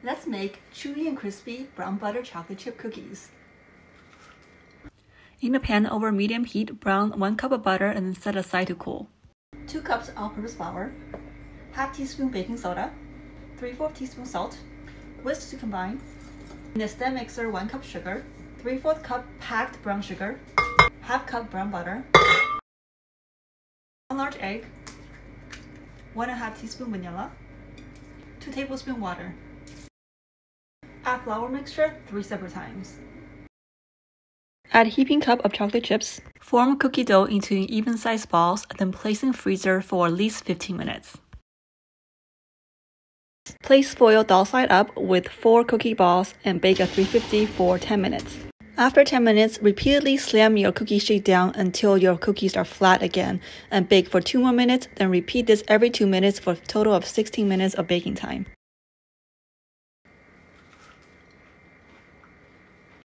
Let's make chewy and crispy brown butter chocolate chip cookies. In a pan over medium heat, brown 1 cup of butter and then set aside to cool. 2 cups all-purpose flour, half teaspoon baking soda, 3/4 teaspoon salt, whisk to combine. In a stand mixer, 1 cup sugar, 3/4 cup packed brown sugar, half cup brown butter, 1 large egg, 1.5 teaspoon vanilla, 2 tablespoons water. Add flour mixture 3 separate times. Add heaping cup of chocolate chips. Form cookie dough into even-sized balls, then place in freezer for at least 15 minutes. Place foil doll side up with 4 cookie balls and bake at 350 for 10 minutes. After 10 minutes, repeatedly slam your cookie sheet down until your cookies are flat again and bake for 2 more minutes, then repeat this every 2 minutes for a total of 16 minutes of baking time.